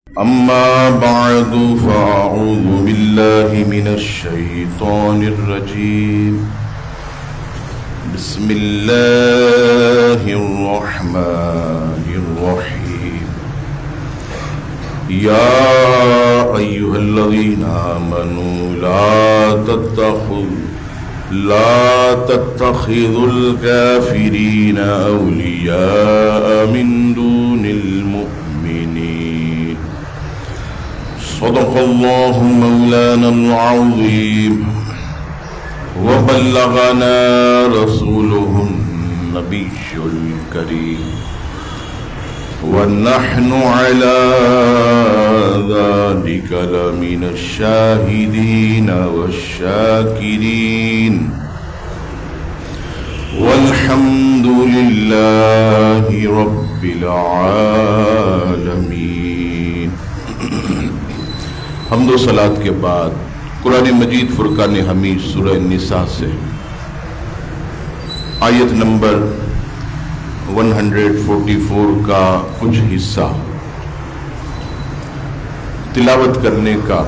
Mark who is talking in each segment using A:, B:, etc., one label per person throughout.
A: أما بعد فأعوذ بالله من الشيطان الرجيم. بسم الله الرحمن الرحيم. يا أيها الذين آمنوا لا تتخذوا الكافرين أولياء من دون المؤمنين. صدق الله مولانا العظيم وبلغنا رسوله النبي الكريم ونحن على ذلك لمن الشاهدين والشاكرين والحمد لله رب العالمين. حمد و صلات کے بعد قرآن مجید فرقان حمید سورہ النساء سے آیت نمبر 144 کا کچھ حصہ تلاوت کرنے کا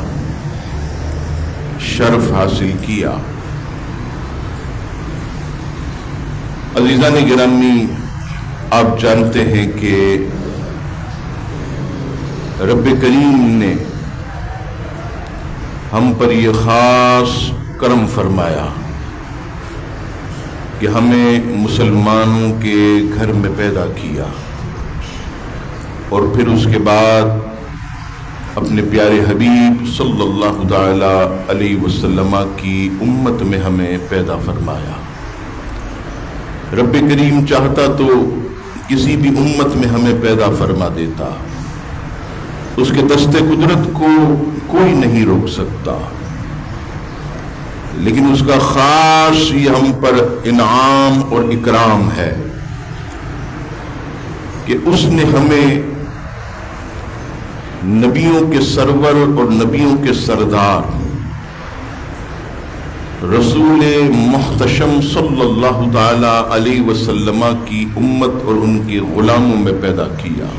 A: شرف حاصل کیا. عزیزان گرامی، آپ جانتے ہیں کہ رب کریم نے ہم پر یہ خاص کرم فرمایا کہ ہمیں مسلمانوں کے گھر میں پیدا کیا اور پھر اس کے بعد اپنے پیارے حبیب صلی اللہ تعالی علیہ وسلم کی امت میں ہمیں پیدا فرمایا. رب کریم چاہتا تو کسی بھی امت میں ہمیں پیدا فرما دیتا، اس کے دست قدرت کو کوئی نہیں روک سکتا، لیکن اس کا خاص یہ ہم پر انعام اور اکرام ہے کہ اس نے ہمیں نبیوں کے سرور اور نبیوں کے سردار رسول محتشم صلی اللہ تعالی علیہ وسلم کی امت اور ان کے غلاموں میں پیدا کیا.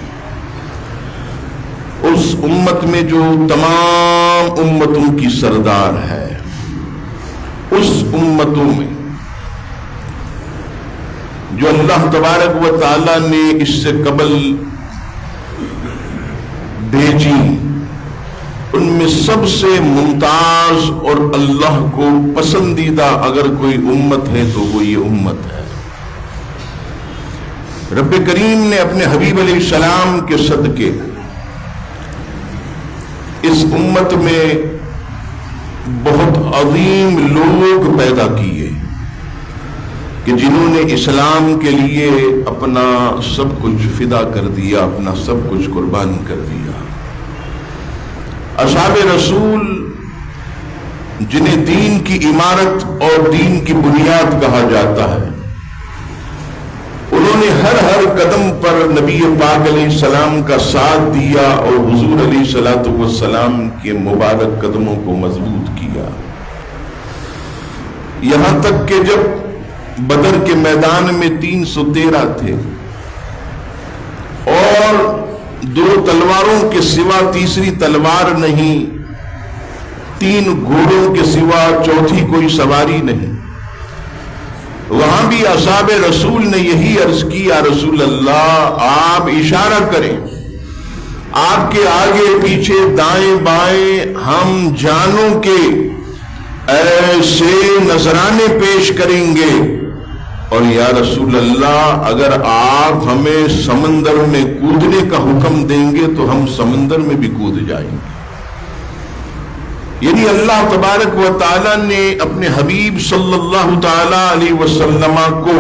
A: اس امت میں جو تمام امتوں کی سردار ہے، اس امتوں میں جو اللہ تبارک و تعالی نے اس سے قبل بھیجی، ان میں سب سے ممتاز اور اللہ کو پسندیدہ اگر کوئی امت ہے تو وہ یہ امت ہے. رب کریم نے اپنے حبیب علیہ السلام کے صدقے اس امت میں بہت عظیم لوگ پیدا کیے کہ جنہوں نے اسلام کے لیے اپنا سب کچھ فدا کر دیا، اپنا سب کچھ قربان کر دیا. اصحاب رسول جنہیں دین کی عمارت اور دین کی بنیاد کہا جاتا ہے، انہوں نے ہر قدم پر نبی پاک علیہ السلام کا ساتھ دیا اور حضور علیہ السلام کے مبارک قدموں کو مضبوط کیا. یہاں تک کہ جب بدر کے میدان میں 313 تھے اور 2 تلواروں کے سوا تیسری تلوار نہیں، 3 گھوڑوں کے سوا چوتھی کوئی سواری نہیں، وہاں بھی اصحاب رسول نے یہی عرض کی، یا رسول اللہ آپ اشارہ کریں، آپ کے آگے پیچھے دائیں بائیں ہم جانوں کے ایسے نذرانے پیش کریں گے، اور یا رسول اللہ اگر آپ ہمیں سمندر میں کودنے کا حکم دیں گے تو ہم سمندر میں بھی کود جائیں گے. یعنی اللہ تبارک و تعالی نے اپنے حبیب صلی اللہ تعالی علیہ وسلم کو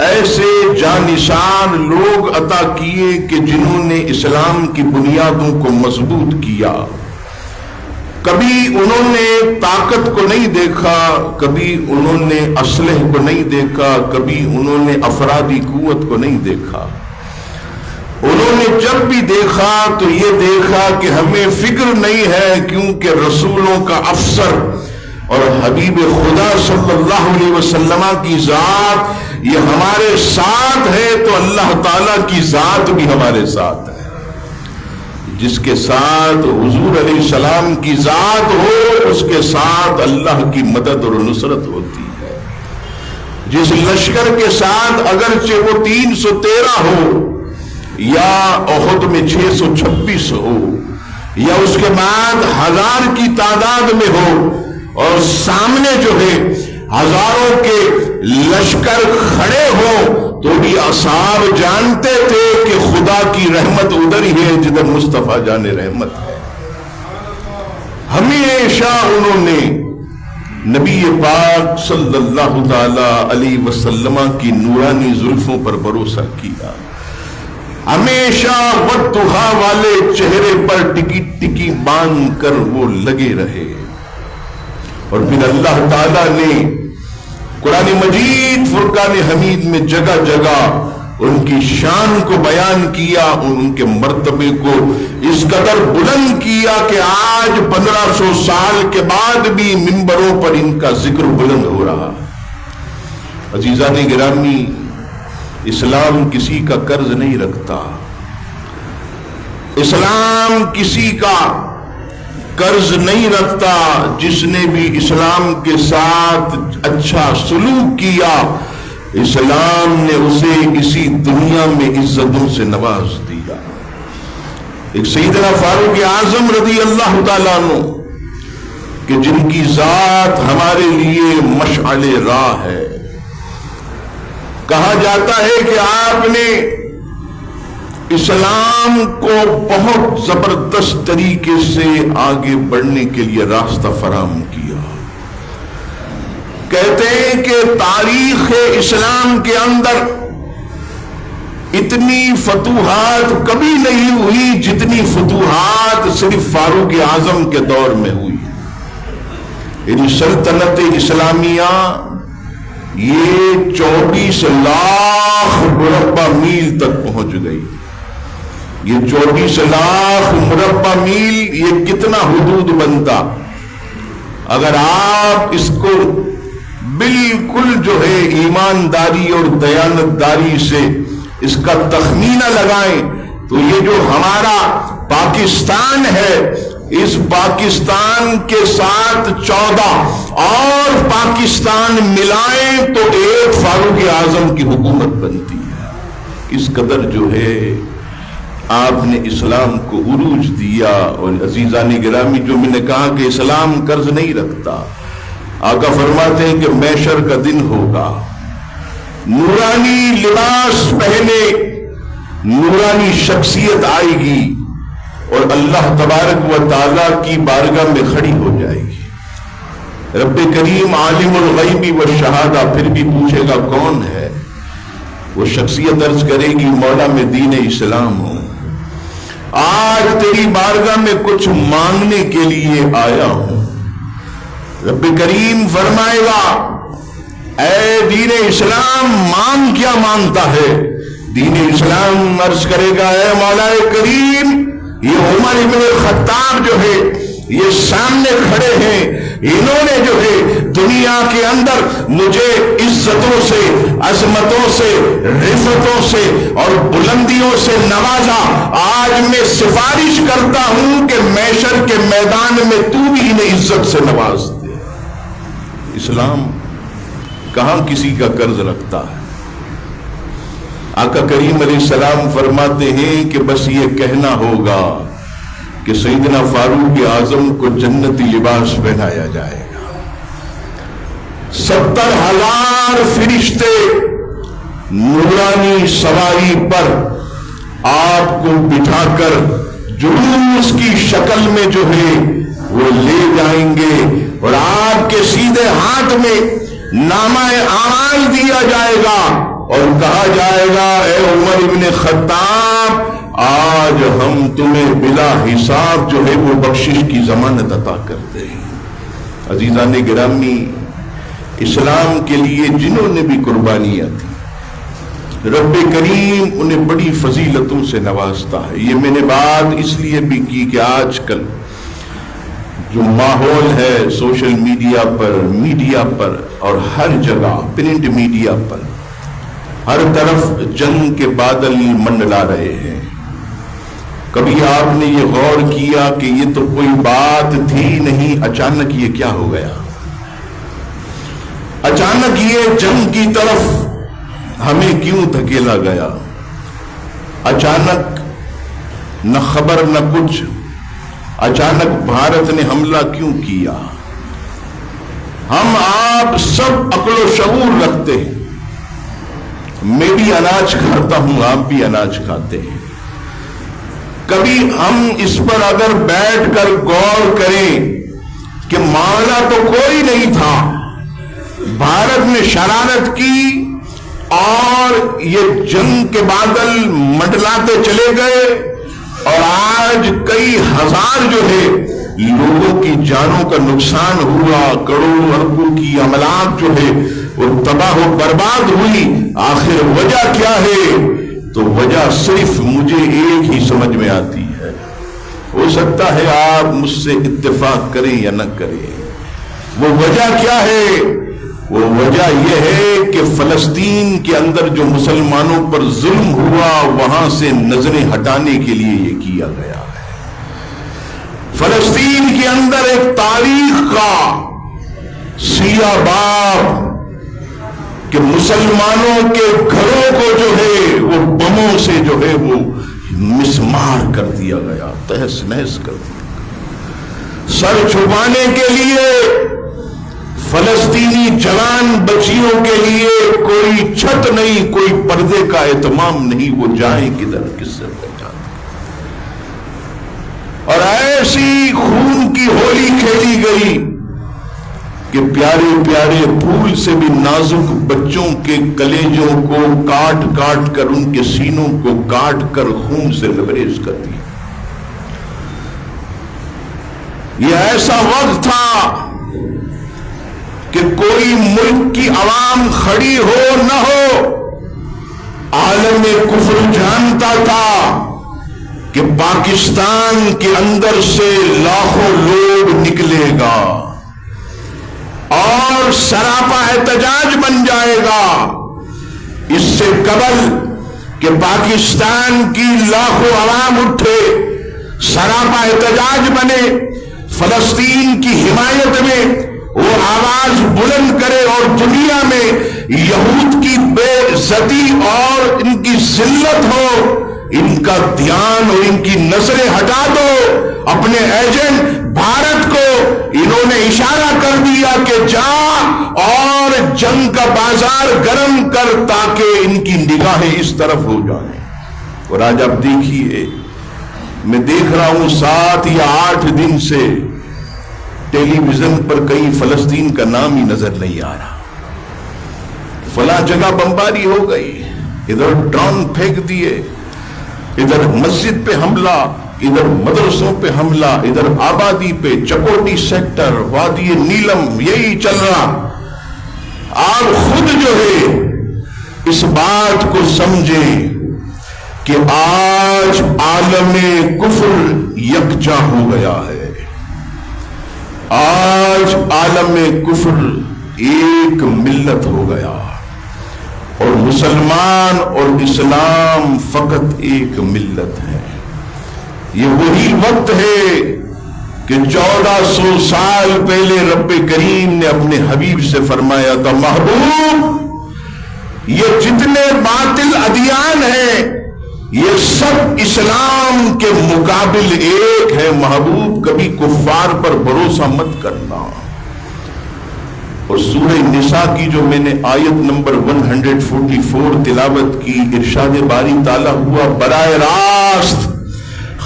A: ایسے جانشان لوگ عطا کیے کہ جنہوں نے اسلام کی بنیادوں کو مضبوط کیا. کبھی انہوں نے طاقت کو نہیں دیکھا، کبھی انہوں نے اسلحے کو نہیں دیکھا، کبھی انہوں نے افرادی قوت کو نہیں دیکھا. انہوں نے جب بھی دیکھا تو یہ دیکھا کہ ہمیں فکر نہیں ہے، کیونکہ رسولوں کا افسر اور حبیب خدا صلی اللہ علیہ وسلم کی ذات یہ ہمارے ساتھ ہے تو اللہ تعالیٰ کی ذات بھی ہمارے ساتھ ہے. جس کے ساتھ حضور علیہ السلام کی ذات ہو اس کے ساتھ اللہ کی مدد اور نصرت ہوتی ہے. جس لشکر کے ساتھ اگرچہ وہ 313 ہو یا احد میں 626 ہو یا اس کے بعد 1000 کی تعداد میں ہو اور سامنے جو ہے ہزاروں کے لشکر کھڑے ہوں تو بھی اصحاب جانتے تھے کہ خدا کی رحمت ادھر ہی ہے جدھر مصطفیٰ جان رحمت ہے. ہمیشہ انہوں نے نبی پاک صلی اللہ تعالی علیہ وسلم کی نورانی زلفوں پر بھروسہ کیا. ہمیشہ والضحیٰ والے چہرے پر ٹکی ٹکی باندھ کر وہ لگے رہے. اور پھر اللہ تعالیٰ نے قرآن مجید فرقان حمید میں جگہ جگہ ان کی شان کو بیان کیا، ان کے مرتبے کو اس قدر بلند کیا کہ آج 1500 سال کے بعد بھی منبروں پر ان کا ذکر بلند ہو رہا. عزیزان گرامی، اسلام کسی کا قرض نہیں رکھتا. اسلام کسی کا قرض نہیں رکھتا. جس نے بھی اسلام کے ساتھ اچھا سلوک کیا اسلام نے اسے اسی دنیا میں عزتوں سے نواز دیا. ایک سیدنا فاروق اعظم رضی اللہ تعالیٰ عنہ کہ جن کی ذات ہمارے لیے مشعل راہ ہے. کہا جاتا ہے کہ آپ نے اسلام کو بہت زبردست طریقے سے آگے بڑھنے کے لیے راستہ فراہم کیا. کہتے ہیں کہ تاریخ اسلام کے اندر اتنی فتوحات کبھی نہیں ہوئی جتنی فتوحات صرف فاروق اعظم کے دور میں ہوئی. یعنی سلطنت اسلامیہ یہ 24 لاکھ مربع میل تک پہنچ گئی. یہ 24 لاکھ مربع میل یہ کتنا حدود بنتا اگر آپ اس کو بالکل جو ہے ایمانداری اور دیانتداری سے اس کا تخمینہ لگائیں تو یہ جو ہمارا پاکستان ہے اس پاکستان کے ساتھ 14 اور پاکستان ملائیں تو ایک فاروق اعظم کی حکومت بنتی ہے. اس قدر جو ہے آپ نے اسلام کو عروج دیا. اور عزیزان گرامی، جو میں نے کہا کہ اسلام قرض نہیں رکھتا، آقا فرماتے ہیں کہ محشر کا دن ہوگا، نورانی لباس پہنے نورانی شخصیت آئے گی اور اللہ تبارک و تعالیٰ کی بارگاہ میں کھڑی ہو جائے گی. رب کریم عالم الغیب والشہادہ پھر بھی پوچھے گا کون ہے؟ وہ شخصیت عرض کرے گی مولا میں دین اسلام ہوں، آج تیری بارگاہ میں کچھ مانگنے کے لیے آیا ہوں. رب کریم فرمائے گا اے دین اسلام مانگ کیا مانگتا ہے؟ دین اسلام عرض کرے گا اے مولا کریم یہ عمر ابن خطاب جو ہے یہ سامنے کھڑے ہیں، انہوں نے جو ہے دنیا کے اندر مجھے عزتوں سے، عظمتوں سے، رفتوں سے اور بلندیوں سے نوازا. آج میں سفارش کرتا ہوں کہ محشر کے میدان میں تو بھی انہیں عزت سے نواز دے. اسلام کہاں کسی کا قرض رکھتا ہے. آقا کریم علیہ السلام فرماتے ہیں کہ بس یہ کہنا ہوگا کہ سیدنا فاروق اعظم کو جنتی لباس پہنایا جائے گا. 70,000 فرشتے نورانی سواری پر آپ کو بٹھا کر جلوس کی شکل میں جو ہے وہ لے جائیں گے اور آپ کے سیدھے ہاتھ میں نامہ اعمال دیا جائے گا اور کہا جائے گا اے عمر ابن خطاب آج ہم تمہیں بلا حساب جو ہے وہ بخشش کی ضمانت عطا کرتے ہیں. عزیزان گرامی، اسلام کے لیے جنہوں نے بھی قربانیاں دی رب کریم انہیں بڑی فضیلتوں سے نوازتا ہے. یہ میں نے بات اس لیے بھی کی کہ آج کل جو ماحول ہے سوشل میڈیا پر اور ہر جگہ پرنٹ میڈیا پر ہر طرف جنگ کے بادل منڈلا رہے ہیں. کبھی آپ نے یہ غور کیا کہ یہ تو کوئی بات تھی نہیں، اچانک یہ کیا ہو گیا؟ اچانک یہ جنگ کی طرف ہمیں کیوں دھکیلا گیا؟ اچانک نہ خبر نہ کچھ، اچانک بھارت نے حملہ کیوں کیا؟ ہم آپ سب عقل و شعور رکھتے ہیں، میں بھی اناج کھاتا ہوں، آپ بھی اناج کھاتے ہیں۔ کبھی ہم اس پر اگر بیٹھ کر غور کریں کہ معاملہ تو کوئی نہیں تھا، بھارت نے شرارت کی اور یہ جنگ کے بادل منڈلاتے چلے گئے، اور آج کئی ہزار جو ہے لوگوں کی جانوں کا نقصان ہوا، کروڑوں اربوں کی املاک جو ہے وہ تباہ و برباد ہوئی۔ آخر وجہ کیا ہے؟ تو وجہ صرف مجھے ایک ہی سمجھ میں آتی ہے، ہو سکتا ہے آپ مجھ سے اتفاق کریں یا نہ کریں۔ وہ وجہ کیا ہے؟ وہ وجہ یہ ہے کہ فلسطین کے اندر جو مسلمانوں پر ظلم ہوا وہاں سے نظریں ہٹانے کے لیے یہ کیا گیا ہے۔ فلسطین کے اندر ایک تاریخ کا سیاہ باب کہ مسلمانوں کے گھروں کو جو ہے وہ بموں سے جو ہے وہ مسمار کر دیا گیا، تہس نہس کر دیا گیا۔ سر چھپانے کے لیے فلسطینی جوان بچیوں کے لیے کوئی چھت نہیں، کوئی پردے کا اہتمام نہیں، وہ جائیں کدھر، کس سے پہچان۔ اور ایسی خون کی ہولی کھیلی گئی کہ پیارے پیارے پھول سے بھی نازک بچوں کے کلیجوں کو کاٹ کاٹ کر، ان کے سینوں کو کاٹ کر خون سے لبریز کر دیا۔ یہ ایسا وقت تھا کہ کوئی ملک کی عوام کھڑی ہو نہ ہو، عالم کفر جانتا تھا کہ پاکستان کے اندر سے لاکھوں لوگ نکلے گا اور سراپا احتجاج بن جائے گا۔ اس سے قبل کہ پاکستان کی لاکھوں عوام اٹھے، سراپا احتجاج بنے، فلسطین کی حمایت میں وہ آواز بلند کرے اور دنیا میں یہود کی بے عزتی اور ان کی ذلت ہو، ان کا دھیان اور ان کی نظریں ہٹا دو۔ اپنے ایجنٹ بھارت کو انہوں نے اشارہ کر دیا کہ جا اور جنگ کا بازار گرم کر تاکہ ان کی نگاہیں اس طرف ہو جائیں۔ اور آج آپ دیکھیے، میں دیکھ رہا ہوں 7 یا 8 دن سے ٹیلی ویژن پر کہیں فلسطین کا نام ہی نظر نہیں آ رہا۔ فلاں جگہ بمباری ہو گئی، ادھر ڈرون پھینک دیے، ادھر مسجد پہ حملہ، ادھر مدرسوں پہ حملہ، ادھر آبادی پہ، چکوٹی سیکٹر، وادی نیلم، یہی چل رہا۔ آپ خود جو ہے اس بات کو سمجھیں کہ آج عالم کفر یکجا ہو گیا ہے، آج عالم کفر ایک ملت ہو گیا، اور مسلمان اور اسلام فقط ایک ملت ہے۔ یہ وہی وقت ہے کہ 1400 سال پہلے رب کریم نے اپنے حبیب سے فرمایا تھا، محبوب یہ جتنے باطل ادیان ہیں یہ سب اسلام کے مقابل ایک ہے، محبوب کبھی کفار پر بھروسہ مت کرنا۔ اور سورہ نساء کی جو میں نے آیت نمبر 144 تلاوت کی، ارشاد باری تعالیٰ ہوا براہ راست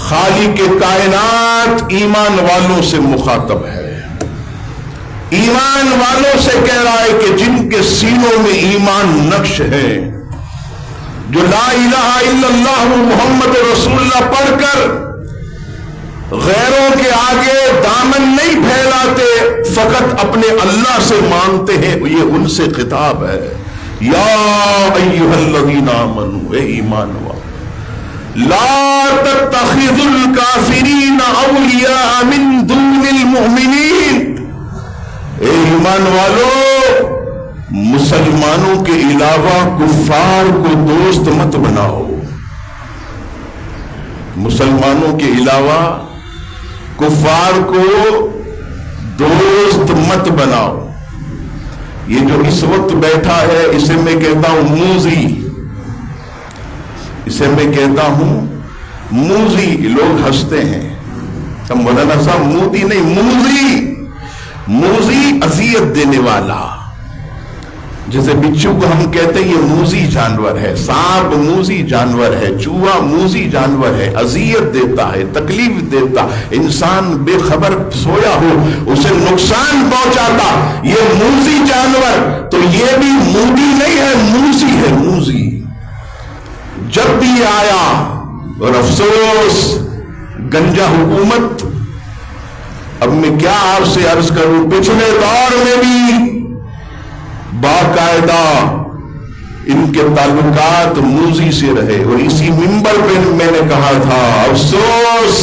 A: خالق کائنات ایمان والوں سے مخاطب ہے، ایمان والوں سے کہہ رہا ہے کہ جن کے سینوں میں ایمان نقش ہے، جو لا الہ الا اللہ محمد رسول اللہ پڑھ کر غیروں کے آگے دامن نہیں پھیلاتے، فقط اپنے اللہ سے مانگتے ہیں، یہ ان سے خطاب ہے۔ یا ایھا الذین آمنوا، اے ایمان والو، لا تتخذوا الکافرین اولیاء من دون المؤمنین، اے ایمان والو مسلمانوں کے علاوہ کفار کو دوست مت بناؤ۔ مسلمانوں کے علاوہ کفار کو دوست مت بناؤ. یہ جو اس وقت بیٹھا ہے اسے میں کہتا ہوں موذی، اسے میں کہتا ہوں موذی. لوگ ہنستے ہیں ہم مولانا صاحب مودی نہیں، موذی. موذی اذیت دینے والا. جیسے بچھو کو ہم کہتے ہیں یہ موذی جانور ہے، سانپ موذی جانور ہے، چوہا موذی جانور ہے، اذیت دیتا ہے، تکلیف دیتا. انسان بے خبر سویا ہو اسے نقصان پہنچاتا، یہ موذی جانور. تو یہ بھی مودی نہیں ہے، موذی ہے، موذی. جب بھی آیا، اور افسوس گنجا حکومت. اب میں کیا آپ سے عرض کروں، پچھلے دور میں بھی باقاعدہ ان کے تعلقات موذی سے رہے. اور اسی منبر پہ میں نے کہا تھا افسوس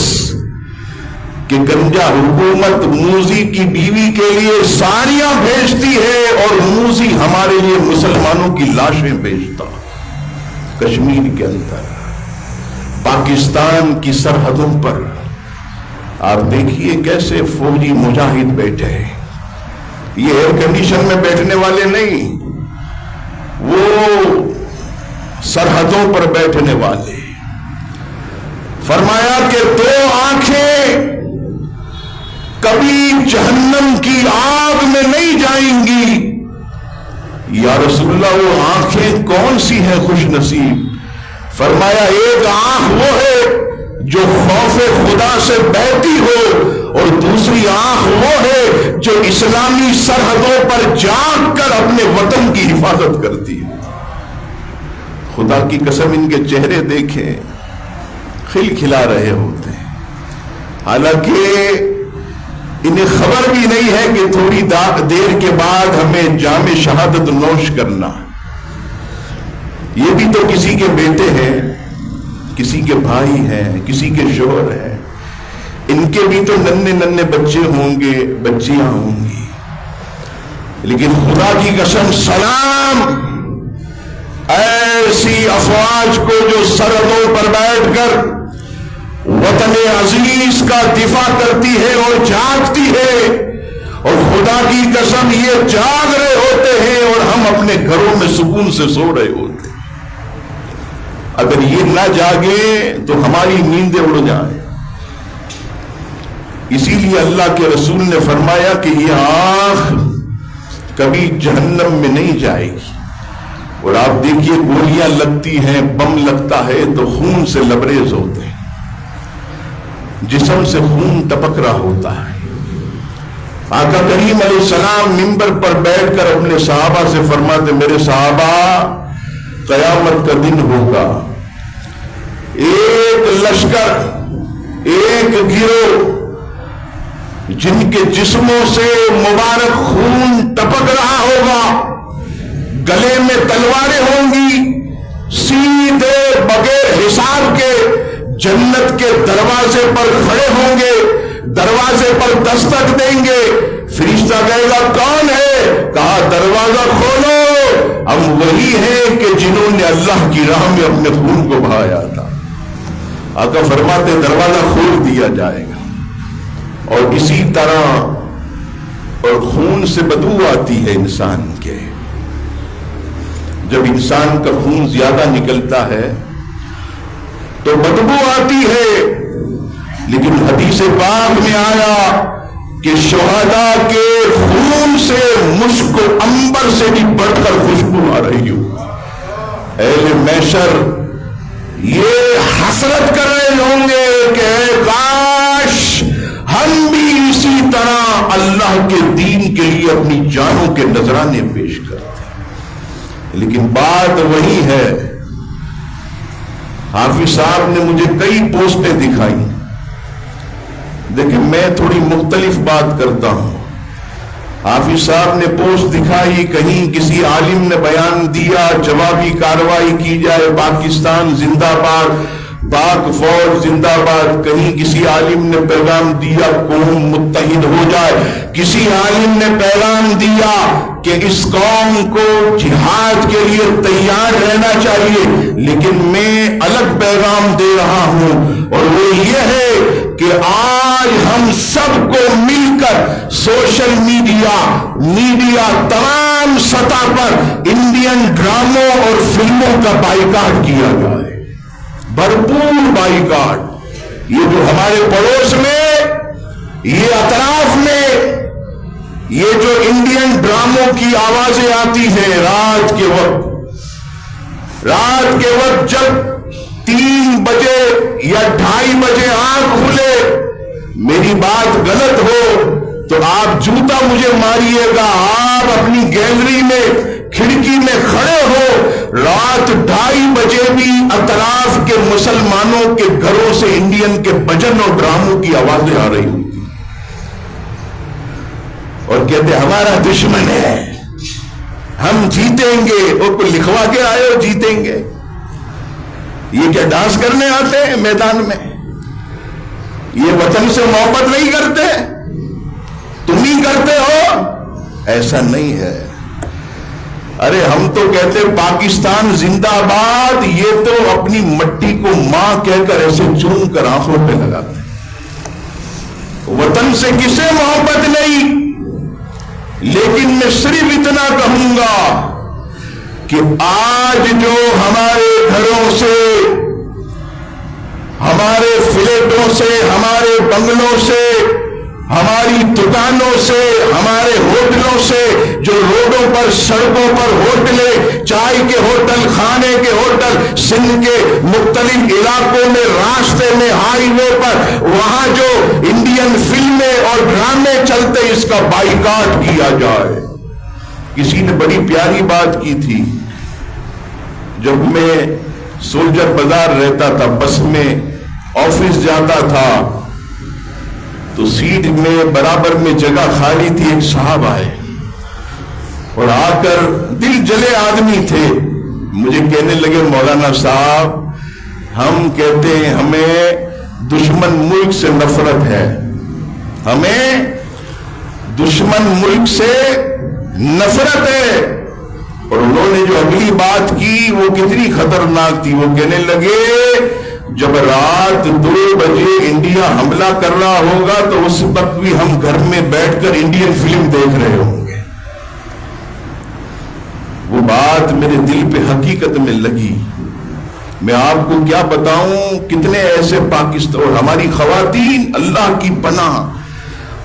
A: کہ گنجا حکومت موذی کی بیوی کے لیے ساڑیاں بھیجتی ہے اور موذی ہمارے لیے مسلمانوں کی لاشیں بھیجتا. کشمیر کے اندر، پاکستان کی سرحدوں پر آپ دیکھیے کیسے فوجی مجاہد بیٹھے ہیں. یہ ایئر کنڈیشن میں بیٹھنے والے نہیں، وہ سرحدوں پر بیٹھنے والے. فرمایا کہ دو آنکھیں کبھی جہنم کی آگ میں نہیں جائیں گی. یا رسول اللہ وہ آنکھیں کون سی ہیں خوش نصیب؟ فرمایا ایک آنکھ وہ ہے جو خوف خدا سے بہتی ہو، اور دوسری آنکھ وہ ہے جو اسلامی سرحدوں پر جاگ کر اپنے وطن کی حفاظت کرتی ہے. خدا کی قسم ان کے چہرے دیکھیں، کھل کھلا رہے ہوتے ہیں، حالانکہ انہیں خبر بھی نہیں ہے کہ تھوڑی دیر کے بعد ہمیں جام شہادت نوش کرنا. یہ بھی تو کسی کے بیٹے ہیں، کسی کے بھائی ہیں، کسی کے شوہر ہیں. ان کے بھی تو ننھے ننھے بچے ہوں گے، بچیاں ہوں گی. لیکن خدا کی قسم سلام ایسی افواج کو جو سرحدوں پر بیٹھ کر وطن عزیز کا دفاع کرتی ہے اور جاگتی ہے. اور خدا کی قسم یہ جاگ رہے ہوتے ہیں اور ہم اپنے گھروں میں سکون سے سو رہے ہوتے ہیں. اگر یہ نہ جاگے تو ہماری نیندیں اڑ جائیں. اسی لیے اللہ کے رسول نے فرمایا کہ یہ آنکھ کبھی جہنم میں نہیں جائے گی. اور آپ دیکھیے گولیاں لگتی ہیں، بم لگتا ہے تو خون سے لبریز ہوتے ہیں، جسم سے خون ٹپک رہا ہوتا ہے. آقا کریم علیہ السلام منبر پر بیٹھ کر اپنے صحابہ سے فرماتے میرے صحابہ قیامت کا دن ہوگا، ایک لشکر، ایک گروہ جن کے جسموں سے مبارک خون ٹپک رہا ہوگا، گلے میں تلواریں ہوں گی، سیدھے بغیر حساب کے جنت کے دروازے پر کھڑے ہوں گے، دروازے پر دستک دیں گے. فرشتہ کہے گا کون ہے؟ کہا دروازہ کھولو. ہم وہی ہیں کہ جنہوں نے اللہ کی راہ میں اپنے خون کو بہایا تھا. آقا فرماتے دروازہ کھول دیا جائے گا. اور اسی طرح اور خون سے بدبو آتی ہے انسان کے. جب انسان کا خون زیادہ نکلتا ہے تو بدبو آتی ہے. لیکن حدیث پاک میں آیا کہ شہداء کے خون سے مشک و عنبر سے بھی بڑھ کر خوشبو آ رہی ہو. اہل محشر یہ حسرت کر رہے ہوں گے کہ اے کاش ہم بھی اسی طرح اللہ کے دین کے لیے اپنی جانوں کے نذرانے پیش کرتے. لیکن بات وہی ہے. حافظ صاحب نے مجھے کئی پوسٹیں دکھائی. دیکھیں میں تھوڑی مختلف بات کرتا ہوں. حافظ صاحب نے پوسٹ دکھائی، کہیں کسی عالم نے بیان دیا جوابی کارروائی کی جائے، پاکستان زندہ باد. پاک فوج زندہ باد. کہیں کسی عالم نے پیغام دیا قوم متحد ہو جائے, کسی عالم نے پیغام دیا کہ اس قوم کو جہاد کے لیے تیار رہنا چاہیے, لیکن میں الگ پیغام دے رہا ہوں, اور وہ یہ ہے کہ آج ہم سب کو مل کر سوشل میڈیا تمام سطح پر انڈین ڈراموں اور فلموں کا بائیکاٹ کیا جائے, بھرپور بائیکاٹ. یہ جو ہمارے پڑوس میں, یہ اطراف میں, یہ جو انڈین ڈراموں کی آوازیں آتی ہیں رات کے وقت جب 3 بجے یا 2:30 بجے آنکھ کھلے, میری بات غلط ہو تو آپ جوتا مجھے ماریے گا, آپ اپنی گیلری میں کھڑکی میں کھڑے ہو, رات 2:30 بجے بھی اطراف کے مسلمانوں کے گھروں سے انڈین کے بھجن اور ڈراموں کی آوازیں آ رہی ہوتی اور کہتے ہمارا دشمن ہے, ہم جیتیں گے. اور کوئی لکھوا کے آئے ہو جیتیں گے؟ یہ کیا ڈانس کرنے آتے ہیں میدان میں؟ یہ وطن سے محبت نہیں کرتے؟ تم ہی کرتے ہو. ایسا نہیں ہے. ارے ہم تو کہتے پاکستان زندہ باد, یہ تو اپنی مٹی کو ماں کہہ کر ایسے چوم کر آنکھوں پہ لگاتے ہیں. وطن سے کسے محبت نہیں, لیکن میں صرف اتنا کہوں گا کہ آج جو ہمارے گھروں سے, ہمارے فلیٹوں سے, ہمارے بنگلوں سے, ہماری دکانوں سے, ہمارے ہوٹلوں سے, جو روڈوں پر سڑکوں پر ہوٹلیں, چائے کے ہوٹل, کھانے کے ہوٹل, سندھ کے مختلف علاقوں میں, راستے میں, ہائی وے پر, وہاں جو انڈین فلمیں اور ڈرامے چلتے, اس کا بائیکاٹ کیا جائے. کسی نے بڑی پیاری بات کی تھی. جب میں سولجر بازار رہتا تھا, بس میں آفس جاتا تھا, تو سیٹ میں برابر میں جگہ خالی تھی. ایک صاحب آئے اور آ کر, دل جلے آدمی تھے, مجھے کہنے لگے مولانا صاحب, ہم کہتے ہیں ہمیں دشمن ملک سے نفرت ہے, ہمیں دشمن ملک سے نفرت ہے. اور انہوں نے جو اگلی بات کی وہ کتنی خطرناک تھی. وہ کہنے لگے جب رات 2 بجے انڈیا حملہ کر رہا ہوگا تو اس وقت بھی ہم گھر میں بیٹھ کر انڈین فلم دیکھ رہے ہوں گے. وہ بات میرے دل پہ حقیقت میں لگی. میں آپ کو کیا بتاؤں, کتنے ایسے پاکستان, اور ہماری خواتین اللہ کی پناہ,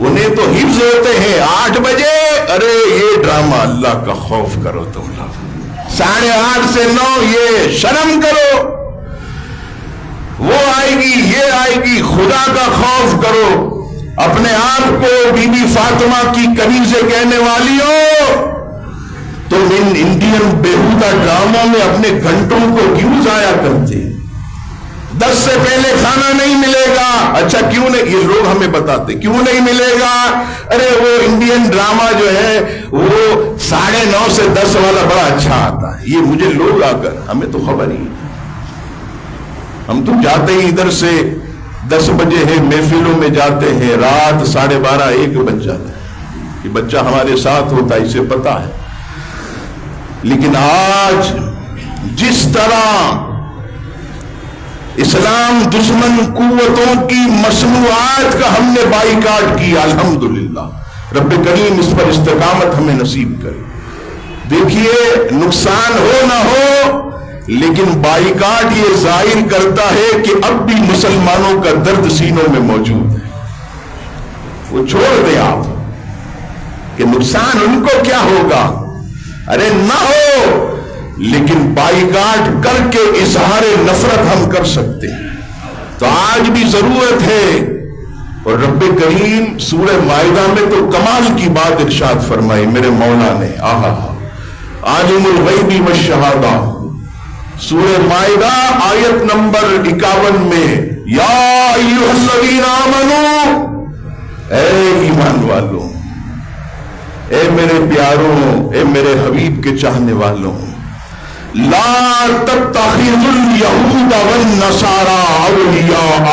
A: انہیں تو حفظ ہوتے ہیں 8 بجے, ارے یہ ڈرامہ, اللہ کا خوف کرو تم لوگ, 8:30 سے 9 یہ شرم کرو, وہ آئے گی, یہ آئے گی, خدا کا خوف کرو. اپنے آپ کو بی بی فاطمہ کی کنیزیں کہنے والی ہو, تم ان انڈین بےہودہ ڈراموں میں اپنے گھنٹوں کو کیوں ضائع کرتے؟ 10 سے پہلے کھانا نہیں ملے گا. اچھا کیوں نہیں, یہ لوگ ہمیں بتاتے کیوں نہیں ملے گا. ارے وہ انڈین ڈرامہ جو ہے وہ 9:30 سے 10 والا بڑا اچھا آتا ہے. یہ مجھے لوگ آ کر, ہمیں تو خبر ہی, ہم تو جاتے ہی ادھر سے 10 بجے ہیں, محفلوں میں جاتے ہیں, رات 12:30 1 بج جاتا ہے. یہ بچہ ہمارے ساتھ ہوتا ہے, اسے پتا ہے. لیکن آج جس طرح اسلام دشمن قوتوں کی مصنوعات کا ہم نے بائیکاٹ کیا, الحمدللہ رب کریم اس پر استقامت ہمیں نصیب کرے. دیکھیے نقصان ہو نہ ہو, لیکن بائیکاٹ یہ ظاہر کرتا ہے کہ اب بھی مسلمانوں کا درد سینوں میں موجود ہے. وہ چھوڑ دیں آپ کہ نقصان ان کو کیا ہوگا, ارے نہ ہو, لیکن بائیکاٹ کر کے اظہار نفرت ہم کر سکتے ہیں. تو آج بھی ضرورت ہے. اور رب کریم سورہ مائدہ میں تو کمال کی بات ارشاد فرمائی میرے مولا نے, عالم الغیب والشہادہ, سورہ مائدہ آیت نمبر 51 میں, یا ایھا الذین آمنو, اے ایمان والوں, اے میرے پیاروں, اے میرے حبیب کے چاہنے والوں, لا تتخذوا اليہود والنصارى اولیاء،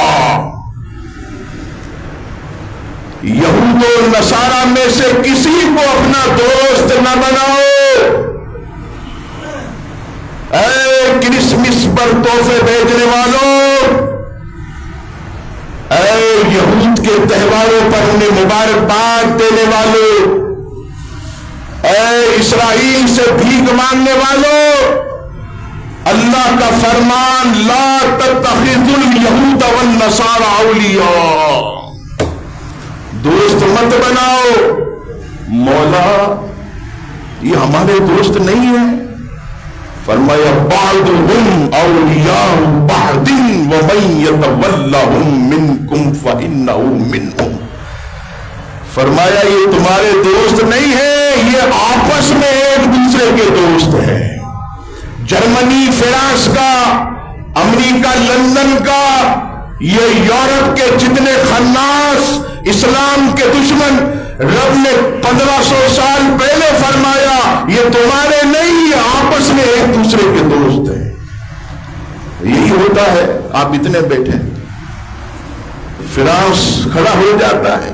A: یہود و نصارہ میں سے کسی کو اپنا دوست نہ بناؤ۔ اے کرسمس پر تحفے بھیجنے والوں، اے یہود کے تہواروں پر انہیں مبارکباد دینے والوں، اے اسرائیل سے بھیک مانگنے والوں، اللہ کا فرمان لا تتخذوا اليہود والنصارى اولیاء، دوست مت بناؤ۔ مولا یہ ہمارے دوست نہیں ہیں، فرمایا بعضهم اولیاء بعض ومن یتولهم منکم فانہ منہم، فرمایا یہ تمہارے دوست نہیں ہیں، یہ آپس میں ایک دوسرے کے دوست ہیں۔ جرمنی فرانس کا، امریکہ لندن کا، یہ یورپ کے جتنے خناس اسلام کے دشمن، رب نے 1500 سال پہلے فرمایا یہ تمہارے نہیں، یہ آپس میں ایک دوسرے کے دوست ہیں۔ یہی ہوتا ہے، آپ اتنے بیٹھے، فرانس کھڑا ہو جاتا ہے،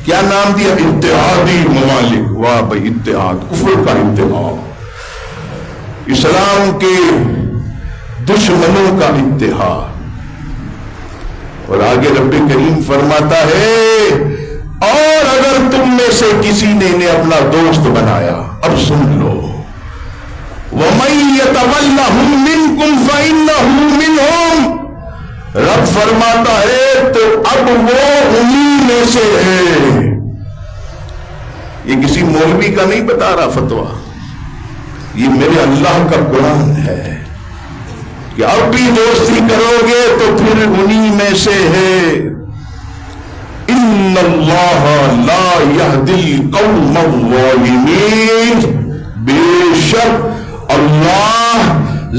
A: کیا نام دیا؟ اتحادی ممالک۔ واہ بھائی، اتحاد، کفر کا اتحاد، اسلام کے دشمنوں کا اتحاد۔ اور آگے رب کریم فرماتا ہے اور اگر تم میں سے کسی نے انہیں اپنا دوست بنایا، اب سن لو، وَمَن يَتَوَلَّهُم مِّنكُمْ فَإِنَّهُ مِنْهُمْ، رب فرماتا ہے تو اب وہ انہی میں سے ہے۔ یہ کسی مولوی کا نہیں بتا رہا فتویٰ، یہ میرے اللہ کا قرآن ہے کہ اب بھی دوستی کرو گے تو پھر انہی میں سے ہے۔ ان اللہ لا یہدی القوم الظالمین، بے شک اللہ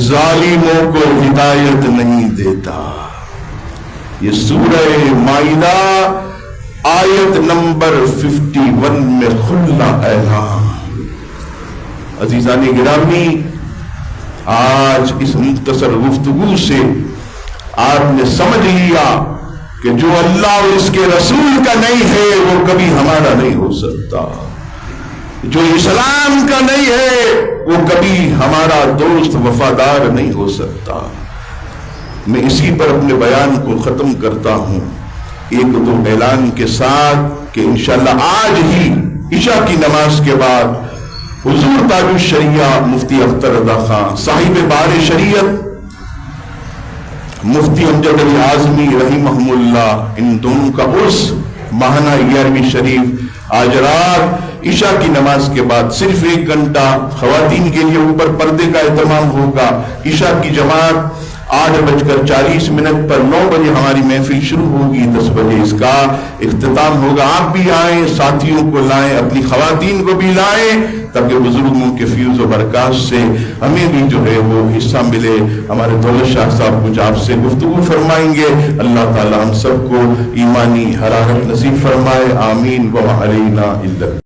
A: ظالموں کو ہدایت نہیں دیتا۔ یہ سورہ مائدہ آیت نمبر 51 میں کھلا اعلان۔ عزیزان گرامی، آج اس مختصر گفتگو سے آپ نے سمجھ لیا کہ جو اللہ اور اس کے رسول کا نہیں ہے وہ کبھی ہمارا نہیں ہو سکتا، جو اسلام کا نہیں ہے وہ کبھی ہمارا دوست وفادار نہیں ہو سکتا۔ میں اسی پر اپنے بیان کو ختم کرتا ہوں ایک دو اعلان کے ساتھ کہ انشاءاللہ آج ہی عشاء کی نماز کے بعد حضور تاج الشریعہ مفتی اختر رضا خان صاحب بار شریعت، مفتی امجد علی اعظمی رحمہم اللہ، ان دونوں کا عرس ماہانہ 11ویں شریف آج رات عشاء کی نماز کے بعد صرف 1 گھنٹہ خواتین کے لیے اوپر پردے کا اہتمام ہوگا۔ عشاء کی جماعت 8:40 پر 9 بجے ہماری محفل شروع ہوگی، 10 بجے اس کا اختتام ہوگا۔ آپ بھی آئیں، ساتھیوں کو لائیں، اپنی خواتین کو بھی لائیں تاکہ بزرگوں کے فیض و برکات سے ہمیں بھی جو ہے وہ حصہ ملے۔ ہمارے دولت شاہ صاحب کچھ آپ سے گفتگو فرمائیں گے، اللہ تعالی ہم سب کو ایمانی حرارت نصیب فرمائے، آمین۔ وَمَا عَلَيْنَا إِلَّا